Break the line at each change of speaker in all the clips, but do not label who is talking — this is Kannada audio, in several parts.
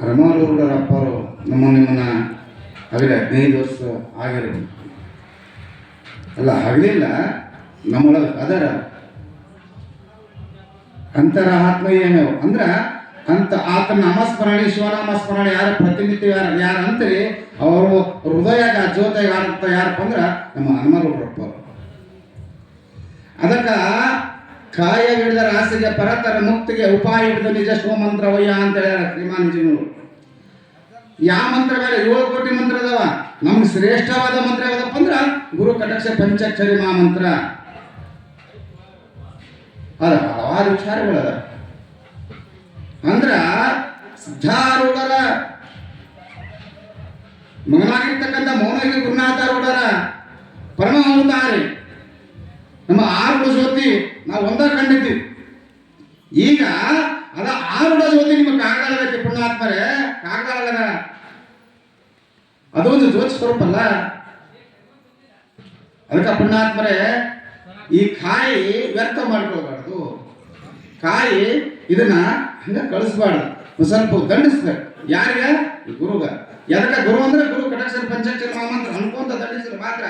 ರಮಾರೂಢರಪ್ಪರು ನಿಮ್ಮನ್ನ ಆಗಲೇ 15 ವರ್ಷ ಆಗಿರೋದು ಅಲ್ಲ, ಆಗಲಿಲ್ಲ, ನಮ್ಮೊಳಗೆ ಅದರ ಅಂತರ ಆತ್ಮ ಏನು ಅಂದ್ರೆ ಅಂತ ಆತನ ನಾಮಸ್ಮರಣೆ ಶಿವನಾಮಸ್ಮರಣೆ ಯಾರ ಪ್ರತಿನಿತ್ಯ ಯಾರು ಅಂತೀರಿ ಅವರು ಹೃದಯಗ ಜ್ಯೋತ ಯಾರಂತ ಯಾರಪ್ಪ ಅಂದ್ರೆ ನಮ್ಮ ಹನುಮರೂಢರಪ್ಪ. ಅದಕ್ಕ ಕಾಯ ಹಿಡಿದ ರಾಸಿಗೆ ಪರತರ ಮುಕ್ತಿಗೆ ಉಪಾಯ ಹಿಡಿದ ನಿಜ ಶಿವಮಂತ್ರವಯ್ಯ ಅಂತ ಹೇಳ್ಯಾರ ಶ್ರೀಮಾನಜಿನವರು. ಯಾವ ಮಂತ್ರ ಬೇರೆ 7 ಕೋಟಿ ಮಂತ್ರ ಅದಾವ. ನಮ್ಗೆ ಶ್ರೇಷ್ಠವಾದ ಮಂತ್ರ ಯಾವ್ದಪ್ಪ ಅಂದ್ರ ಗುರು ಕಟಾಕ್ಷ ಪಂಚಾಕ್ಷರಿ ಮಹಾಮಂತ್ರ. ಅದ ಹಲವಾರು ವಿಚಾರಗಳದ ಅಂದ್ರ ಸಿದ್ಧಾರೂಢರ ಮಗನಾಗಿರ್ತಕ್ಕಂಥ ಮೌನಗಿ ಗುರುನಾಥರೂಢರ ಪರಮಹಂಸಾರಿ ನಮ್ಮ ಆರುಢ ಜ್ಯೋತಿ ನಾವು ಒಂದ ಕಂಡಿದ್ವಿ. ಈಗ ಅದ ಆರುಢ ಜ್ಯೋತಿ ನಿಮ್ಮ ಕಾಗದಾಳಗೈತಿ ಪುಣ್ಯಾತ್ಮರೇ, ಕಾಗದಾಳಗದ ಅದೊಂದು ಜ್ಯೋತಿ ಸ್ವರೂಪ ಅಲ್ಲ. ಅದಕ್ಕೆ ಪುಣ್ಯಾತ್ಮರೇ ಈ ಕಾಯಿ ವ್ಯರ್ಥ ಮಾಡ್ಕೊಳ್ಬಾರ್ದು. ಕಾಯಿ ಇದನ್ನ ಹಂಗ ಕಳಿಸ್ಬಾರ್ದು, ಸ್ವಲ್ಪ ದಂಡಿಸ್ಬೇಕು. ಯಾರಿಗ? ಗುರುಗ. ಎದಕ್ಕೆ ಗುರು ಅಂದ್ರೆ ಗುರು ಕಟಾಕ್ಷರ ಪಂಚಾಕ್ಷರ ಮಹಾಮಂತ್ರ ಅನ್ಕೊಂತ ದಂಡಿಸಿದ್ರೆ ಮಾತ್ರ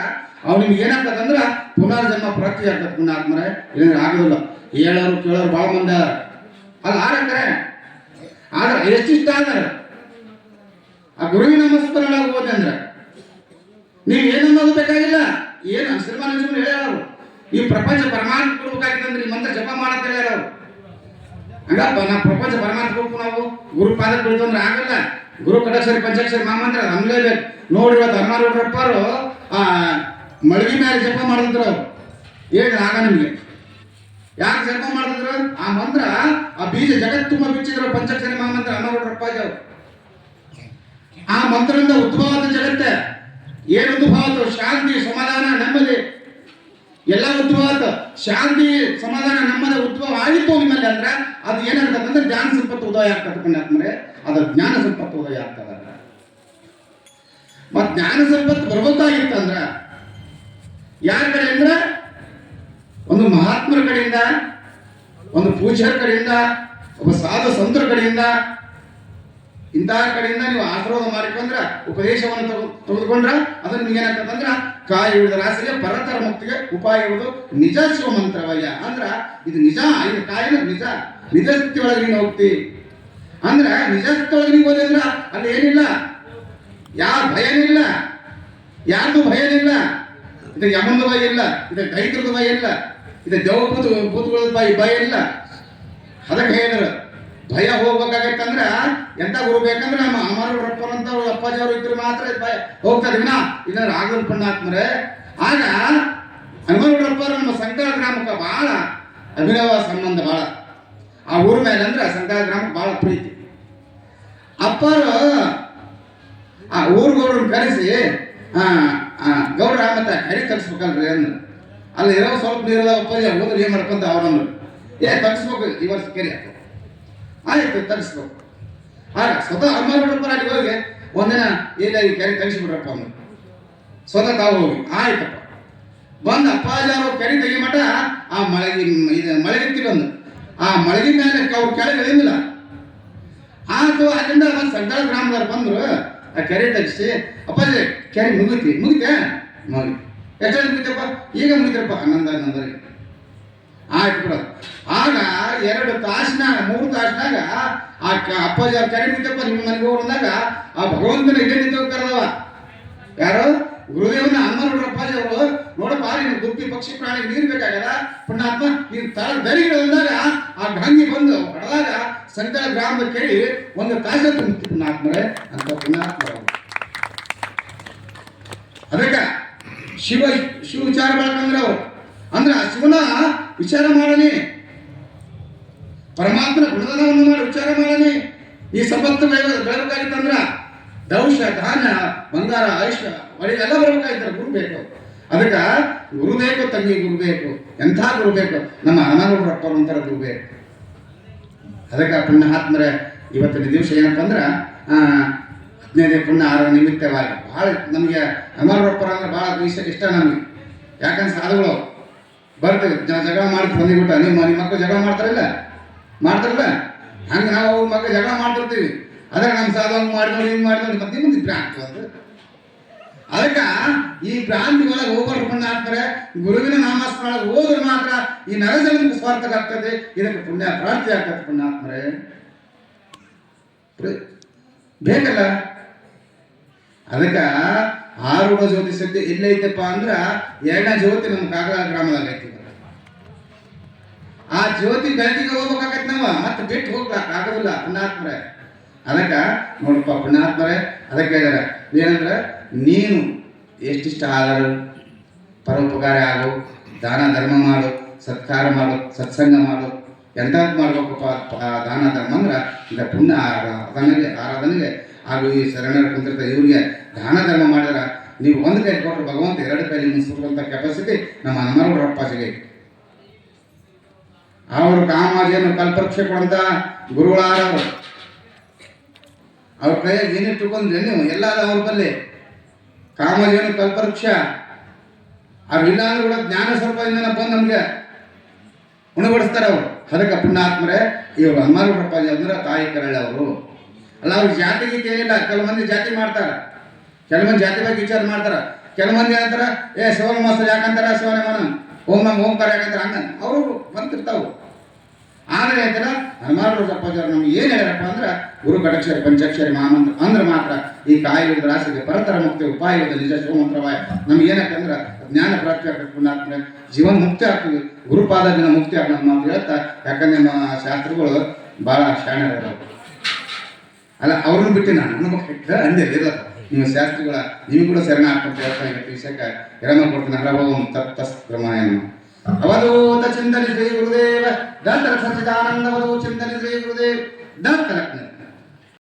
ಅವ್ನಿಗೆ ಏನಾಗ್ತದಂದ್ರ ಪುನರ್ಜನ್ಮ ಪ್ರಾಪ್ತಿ ಆಗ್ತದೆ ಪುಣ್ಯಾತ್ಮರೇ. ಇಲ್ಲಂದ್ರೆ ಆಗೋದಿಲ್ಲ. ಹೇಳೋರು ಕೇಳೋರು ಭಾಳ ಮಂದಿ ಅಲ್ಲ ಆರಕ್ಕರೆ ಆದ್ರೆ ಎಷ್ಟಿಷ್ಟ ಆದ್ರೆ ಆ ಗುರುವಿನ ನಮಸ್ಕಾರ ಹೋದೆ ಅಂದ್ರೆ ನೀವು ಏನನ್ನೋದು ಬೇಕಾಗಿಲ್ಲ. ಏನು ಶ್ರೀಮಾನಜೀವನ ಹೇಳ್ಯಾರು, ಈ ಪ್ರಪಂಚ ಪರಮಾತ್ಮ ಕೊಡ್ಬೇಕಾಗಿತ್ತಂದ್ರೆ ಈ ಮಂತ್ರ ಜಪ ಮಾಡಂತ ಹೇಳ್ಯಾರ. ಹಂಗಪ್ಪ ನಾ ಪ್ರಪಂಚ ಪರಮಾತ್ಮ ಕೊಡ್ಬೇಕು, ನಾವು ಗುರು ಪಾದ ಕೊಡ್ತು ಅಂದ್ರೆ ಆಗಲ್ಲ. ಗುರು ಕಟಾಕ್ಷರಿ ಪಂಚಾಕ್ಷರಿ ಮಹಾಮಂತ್ರ ನಮ್ಲೇಬೇಕು. ನೋಡಿ ಇವತ್ತು ಹನುಮರೂಢರಪ್ಪರು ಆ ಮಳಗಿ ಮೇಲೆ ಜಪ ಮಾಡಿದ್ರು. ಅವ್ರು ಏನು ಆಗ ನಿಮ್ಗೆ ಯಾಕೆ ಜಪ ಮಾಡಿದ್ರು? ಆ ಮಂತ್ರ ಆ ಬೀಜ ಜಗತ್ ತುಂಬ ಬಿಚ್ಚಿದ್ರು ಪಂಚಾಕ್ಷರಿ ಮಹಾಮಂತ್ರ ಹನುಮರೂಢರಪ್ಪಾಜಿ ಅವರು. ಆ ಮಂತ್ರದಿಂದ ಉದ್ಭವದ ಜಗತ್ತೆ ಏನು ಉದ್ಭವ? ಶಾಂತಿ, ಸಮಾಧಾನ, ನೆಮ್ಮದಿ ಎಲ್ಲ ಉದ್ಭವ. ಶಾಂತಿ, ಸಮಾಧಾನ, ನೆಮ್ಮದಿ ಉದ್ಭವ ಆಗಿತ್ತು ನಿಮ್ಮಲ್ಲಿ ಅಂದ್ರೆ ಅದು ಏನಾಗ್ತದೆ ಅಂದ್ರೆ ಜ್ಞಾನ ಸಂಪತ್ತು ಉದಯ ಆಗ್ತದೆ ಪುಣ್ಯಾತ್ಮರೇ. ಅದು ಜ್ಞಾನ ಸಂಪತ್ತು ಉದಯ ಆಗ್ತದ. ಮತ್ ಜ್ಞಾನ ಸಂಪತ್ತು ಬರ್ಬೇಕಾಗಿತ್ತಂದ್ರ ಯಾರ ಕಡೆ ಅಂದ್ರೆ ಒಂದು ಮಹಾತ್ಮರ ಕಡೆಯಿಂದ, ಒಂದು ಪೂಜ್ಯರ ಕಡೆಯಿಂದ, ಒಬ್ಬ ಸಾಧು ಸಂತರ ಕಡೆಯಿಂದ, ಇಂತಹ ಕಡೆಯಿಂದ ನೀವು ಆಶೀರ್ವಾದ ಮಾಡಿಕೊಂಡ್ರ ಉಪದೇಶವನ್ನು ತೆಗೆದುಕೊಂಡ್ರ ಅದನ್ನ ಏನಾಗ್ತದಂದ್ರ ಕಾಯಿ ಹಿಡಿದ ರಾಸಿಗೆ ಪರತರ ಮುಕ್ತಿಗೆ ಉಪಾಯ ಇರುವುದು ನಿಜ ಶಿವಮಂತ್ರವಯ್ಯ. ಅಂದ್ರ ಇದು ನಿಜ. ಇದು ಕಾಯಿನ ನಿಜ ನಿಜ ಶಕ್ತಿ ಒಳಗೆ ನೀನು ಹೋಗ್ತಿ ಅಂದ್ರ ನಿಜ ಶಕ್ತಿ ಒಳಗೆ ನೀವು ಹೋದೆ ಅಂದ್ರ ಅಲ್ಲಿ ಏನಿಲ್ಲ, ಯಾವ ಭಯನಿಲ್ಲ, ಯಾರ್ದು ಭಯನಿಲ್ಲ. ಇದು ಯಮನದ ಭಯ ಇಲ್ಲ, ಇದು ದೈತ್ರದ ಭಯ ಇಲ್ಲ, ಇದು ಭೂತಗಳ ಭಯ ಇಲ್ಲ. ಅದಕ್ಕೆ ಹೇಳಿದ್ರು ಭಯ ಹೋಗ್ಬೇಕಾಗತ್ತಂದ್ರ ಎಂತ ಗುರು ಬೇಕಂದ್ರೆ ನಮ್ಮ ಅಮರೂಢರಪ್ಪರಂತ ಅಪ್ಪಾಜಿ ಅವರು ಇದ್ರು ಮಾತ್ರ ಭಯ ಹೋಗ್ತಾರೆ. ಇಲ್ಲಾಂದ್ರೆ ಆಗಲ್ ಪುಣ್ಯಾತ್ಮರೇ. ಆಗ ಹನುಮರೂಢರಪ್ಪರು ನಮ್ಮ ಸಂಕಲ ಗ್ರಾಮಕ್ಕೆ ಬಹಳ ಅಭಿನವ ಸಂಬಂಧ. ಬಹಳ ಆ ಊರ ಮೇಲೆ ಅಂದ್ರೆ ಸಂಕಲ ಗ್ರಾಮಕ್ಕೆ ಬಹಳ ಪ್ರೀತಿ. ಅಪ್ಪರು ಆ ಊರುಗೌಡ್ರನ್ನ ಕರೆಸಿ ಗೌಡ್ರ ಮತ್ತೆ ಕರಿ ತಗ್ಸ್ಬೇಕಲ್ರಿ ಅಂದ್ರೆ ಅಲ್ಲಿ ಇರೋ ಸ್ವಲ್ಪ ನೀರದ ಅಪ್ಪಾಜಿ ಹೋದ್ರೆ ಏನ್ ಮಾಡ್ಕೊಂತ ಅವ್ರಂದ್ರು ತಗ್ಸ್ಬೇಕು ಈ ವರ್ಷ ಕೆರೆ ಆಯ್ತು ತರಿಸ್ಬೇಕು. ಆಗ ಸ್ವತಃ ಹನುಮರೂಢರಪ್ಪ ಅಲ್ಲಿ ಹೋಗಿ ಒಂದಿನ ಇಲ್ಲ ಈ ಕೆರೆ ತರಿಸ್ಬಿಡ್ರಪ್ಪ ಅಂದ್ರು. ಸ್ವತಃ ತಾವು ಹೋಗಿ ಆಯ್ತಪ್ಪ ಬಂದು ಅಪ್ಪಾಜಿ ಅವರು ಕೆರೆ ತೆಗಿ ಮಠ ಆ ಮಳೆಗಿತ್ತಿ ಬಂದು ಆ ಮಳಗಿ ಮೇಲೆ ಅವ್ರು ಕೆಳಗೆ ಇಳಿದಿಲ್ಲ. ಆಯ್ತು ಅಲ್ಲಿಂದ ಒಂದು ಸಂಕಳ ಗ್ರಾಮದವ್ರು ಬಂದ್ರು. ಆ ಕೆರೆ ತೆಗಿಸಿ ಅಪ್ಪಾಜಿ ಕೆರೆ ಮುಗಿತೆ ಮುಗಿತೆ ಎಷ್ಟು ಮುಗಿತಪ್ಪ? ಈಗ ಮುಗಿತಪ್ಪ 11 ಆಯ್ತು ಬಿಡ. ಆಗ 2 ತಾಸಿನಾಗ 3 ತಾಸಿನಾಗ ಆ ಅಪ್ಪಾಜಿ ಅವ್ರ ಕರೆ ನಿಂತಪ್ಪ ನಿಮ್ಮ ಮನೆಗೆ ಹೋದಾಗ ಆ ಭಗವಂತನ ಇಲ್ಲೇ ನಿಂತ ಕರೆದವ ಯಾರು? ಗುರುದೇವನ ಹನುಮರೂಢರಪ್ಪಾಜಿ ಅವರು. ನೋಡಪ್ಪ ನೀನು ಗುಬ್ಬಿ ಪಕ್ಷಿ ಪ್ರಾಣಿಗೆ ನೀರು ಬೇಕಾಗಲ್ಲ ಪುಣ್ಯಾತ್ಮ, ನೀನು ತಳ ಬೆಳಿಗ್ಗೆ ಅಂದಾಗ ಆ ಗಂಗಿ ಬಂದು ಹೊಡೆದಾಗ ಸಂಕಲ ಗ್ರಾಮದ ಕೇಳಿ 1 ತಾಸ ತುಂಬಿತ್ತು ಪುಣ್ಯಾತ್ಮರೇ ಅಂತ ಪುಣ್ಯಾತ್ಮ. ಅದಕ್ಕೆ ಶಿವ ವಿಚಾರ ಮಾಡ್ಕಂದ್ರೆ ಅವರು ಅಂದ್ರೆ ಶಿವನ ವಿಚಾರ ಮಾಡಲಿ, ಪರಮಾತ್ಮನ ಗುಣಧನವನ್ನು ಮಾಡಿ ವಿಚಾರ ಮಾಡಲಿ. ಈ ಸಂಪತ್ತು ಬೆಳಬೇಕಾಗಿತ್ತಂದ್ರ ದೌಶ, ಧಾನ್ಯ, ಬಂಗಾರ, ಆಯುಷ್ಯ ಒಳಗೆಲ್ಲ ಬರಬೇಕಾಗಿತ್ತು. ಗುರು ಬೇಕು. ಅದಕ್ಕೆ ಗುರು ಬೇಕು, ತಂಗಿ ಗುರು ಬೇಕು. ಎಂಥ ಗುರು ಬೇಕು? ನಮ್ಮ ಹನುಮರೂಢರಪ್ಪರು ಅಂತಾರ ಗುರು ಬೇಕು. ಅದಕ್ಕೆ ಪುಣ್ಯಾತ್ಮರೇ ಇವತ್ತಿನ ದಿವಸ ಏನಪ್ಪ ಅಂದ್ರೆ 15ನೇ ಪುಣ್ಯ 6 ನಿಮಿತ್ತವಾಗಿ ಭಾಳ ನಮಗೆ ಹನುಮರೂಢರಪ್ಪರ ಅಂದ್ರೆ ಭಾಳ ಇಷ್ಟ ನಮಗೆ. ಯಾಕಂದ್ರೆ ಸಾಧುಗಳು ಬರ್ತೀವಿ ಜಗಳ ಮಾಡ್ತೀವಿ ಬಂದಿಬಿಟ್ಟ. ನಿಮ್ಮ ಮಕ್ಕಳು ಜಗಳ ಮಾಡ್ತಾರಲ್ಲ ಹಂಗೆ ನಾವು ಅವ್ರ ಮಕ್ಕಳು ಜಗಳ ಮಾಡ್ತಿರ್ತೀವಿ. ಅದ್ರ ನಮ್ಮ ಸಾಧು ಹಂಗೆ ಮಾಡಿದವ್ರು ಹಿಂಗೆ ಮಾಡಿದವ್ರು ಮತ್ತೆ ಮುಂದೆ ಭ್ರಾಂತಿ ಒಂದು. ಅದಕ್ಕೆ ಈ ಭ್ರಾಂತಿ ಒಳಗೆ ಹೋಗೋರು ಪುಣ್ಯ ಆಗ್ತಾರೆ. ಗುರುವಿನ ನಾಮಸ್ಮರಣ ಹೋದ್ರೆ ಮಾತ್ರ ಈ ನರಜನ್ಮಕ್ಕೆ ಸ್ವಾರ್ಥಕ ಆಗ್ತದೆ. ಇದಕ್ಕೆ ಪುಣ್ಯ ಪ್ರಾರ್ಥಿ ಆಗ್ತದೆ. ಪುಣ್ಯಾತ್ಮರೇ ಬೇಕಲ್ಲ. ಅದಕ್ಕೆ ಆರೂಢ ಜ್ಯೋತಿ ಸದ್ಯ ಎಲ್ಲೈತಪ್ಪ ಅಂದ್ರೆ ಎರಡನೇ ಜ್ಯೋತಿ ನಮ್ಮ ಕಾಗದ ಗ್ರಾಮದಾಗ ಐತಿ. ಆ ಜ್ಯೋತಿ ಬೆಳಕಿಗೆ ಹೋಗ್ಬೇಕಾಗತ್ತೆ ನಾವು, ಮತ್ತೆ ಬಿಟ್ಟು ಹೋಗ್ಲಾಕ ಆಗೋದಿಲ್ಲ ಪುಣ್ಯಾತ್ಮರೇ. ಅದಕ್ಕೆ ನೋಡಪ್ಪ ಪುಣ್ಯಾತ್ಮರೇ, ಅದಕ್ಕೆ ಹೇಳಿದಾರೆ ಏನಂದ್ರೆ ನೀನು ಎಷ್ಟಿಷ್ಟ ಆದರೂ ಪರೋಪಕಾರ ಆಗು, ದಾನ ಧರ್ಮ ಮಾಡು, ಸತ್ಕಾರ ಮಾಡು, ಸತ್ಸಂಗ ಮಾಡು. ಎಂಥದ್ದು ಮಾಡ್ಬೇಕಪ್ಪ ದಾನ ಧರ್ಮ ಅಂದ್ರೆ ಇಂಥ ಪುಣ್ಯ ಆರಾಧನೆಗೆ ಹಾಗೂ ಈ ಶರಣರ ಕುಂತಿರ್ತ ಇವ್ರಿಗೆ ದಾನ ಧರ್ಮ ಮಾಡಿದ್ರೆ ನೀವು ಒಂದು ಕೈ ಕೊಟ್ಟರು ಭಗವಂತ ಎರಡು ಕೈಲಿ ಮುನ್ಸುವಂಥ ಕೆಪಾಸಿಟಿ ನಮ್ಮ ಹನುಮಾನಗೌಡರಪ್ಪಾಜಿಗೆ. ಅವರು ಕಾಮಾಜಿಯನ್ನು ಕಲ್ಪವೃಕ್ಷ ಕೊಡಂತ ಗುರುಗಳಾರವರು. ಅವ್ರ ಕೈಯಾಗ ಏನಿಟ್ಟುಕೊಂಡ್ರೆ ನೀವು ಎಲ್ಲ ಅವ್ರ ಬಲ್ಲಿ ಕಾಮಾಜಿಯನ್ನು ಕಲ್ಪವೃಕ್ಷ ಅವ್ರಿಲ್ಲ ಅಂದ್ರೆ ಕೂಡ ಜ್ಞಾನ ಸ್ವರೂಪದಿಂದ ಬಂದು ನಮಗೆ ಉಣಬಡಿಸ್ತಾರೆ ಅವರು. ಅದಕ್ಕೆ ಪುಣ್ಯಾತ್ಮರೇ ಇವರು ಹನುಮಾನಗೌಡರಪ್ಪಾಜಿ ಅಂದ್ರೆ ತಾಯಿ ಕರಳೆ ಅವರು. ಅಲ್ಲ ಅವ್ರಿಗೆ ಜಾತಿ ಗೀತಿ ಏನಿಲ್ಲ. ಕೆಲವು ಮಂದಿ ಜಾತಿ ಮಾಡ್ತಾರೆ, ಕೆಲವು ಮಂದಿ ಜಾತಿ ಬಗ್ಗೆ ವಿಚಾರ ಮಾಡ್ತಾರೆ. ಕೆಲವು ಮಂದಿ ಅಂತಾರೆ ಶಿವನ ಮಾಸ್ಟರ್ ಯಾಕಂತಾರ, ಶಿವನ ಮನ ಓಂಕಾರ ಯಾಕಂತಾರೆ, ಹಂಗ ಅವರು ಬಂತಿರ್ತಾವು. ಆದರೆ ಆಯ್ತಲ್ಲ ಹನುಮಾನಗೌಡರಪ್ಪಾಜಿ ಅವ್ರು ನಮ್ಗೆ ಏನು ಹೇಳ್ಯಾರಪ್ಪ ಅಂದ್ರೆ ಗುರು ಘಟಕ್ಷರಿ ಪಂಚಾಕ್ಷರಿ ಮಹಾಮಂತ್ರ ಅಂದ್ರೆ ಮಾತ್ರ ಈ ಕಾಯಿಲೆ ರಾಶಿಗೆ ಪರತರ ಮುಕ್ತಿ ಉಪಾಯದ ನಿಜ ಶಿವಮಂತ್ರವಾಯ ನಮ್ಗೆ ಏನಕ್ಕಂದ್ರೆ ಜ್ಞಾನ ಪ್ರಾಪ್ತಿ ಆಗ್ತದೆ. ಪುಣ್ಯಾತ್ಮರೇ ಜೀವನ ಮುಕ್ತಿ ಆಗ್ತೀವಿ, ಗುರುಪಾದದಿಂದ ಮುಕ್ತಿ ಆಗ ನಮ್ಮ ಮಾತು ಹೇಳ್ತಾ. ಯಾಕಂದ್ರೆ ನಮ್ಮ ಶಾಸ್ತ್ರಗಳು ಭಾಳ ಶಾಣರ ಅಲ್ಲ, ಅವ್ರನ್ನ ಬಿಟ್ಟು ನಾನು ಅನ್ಬೇಕು ಅಂದೇ ಇರಲ್ಲ. ನಿಮ್ಮ ಶಾಸ್ತ್ರಿಗಳ ನೀವು ಕೂಡ ಶರಣ ಹಾಕ್ಕೊಂತ ಹೇಳ್ತಾ ಇವತ್ತು ವಿಷಯಕ್ಕೆ ವಿರಾಮ ಕೊಡ್ತೀನಿ. ಹರಭವಂ ತಪ್ತಸ್ತ್ರಮಾಯನ ಅವಧೂತ ಚಿಂತನೆ ಶ್ರೀ ಗುರುದೇವ ದತ್ತ ಸಚ್ಚಿದಾನಂದ ಅವಧೂ ಚಿಂತನೆ ಶ್ರೀ ಗುರುದೇವ್ ದತ್ತ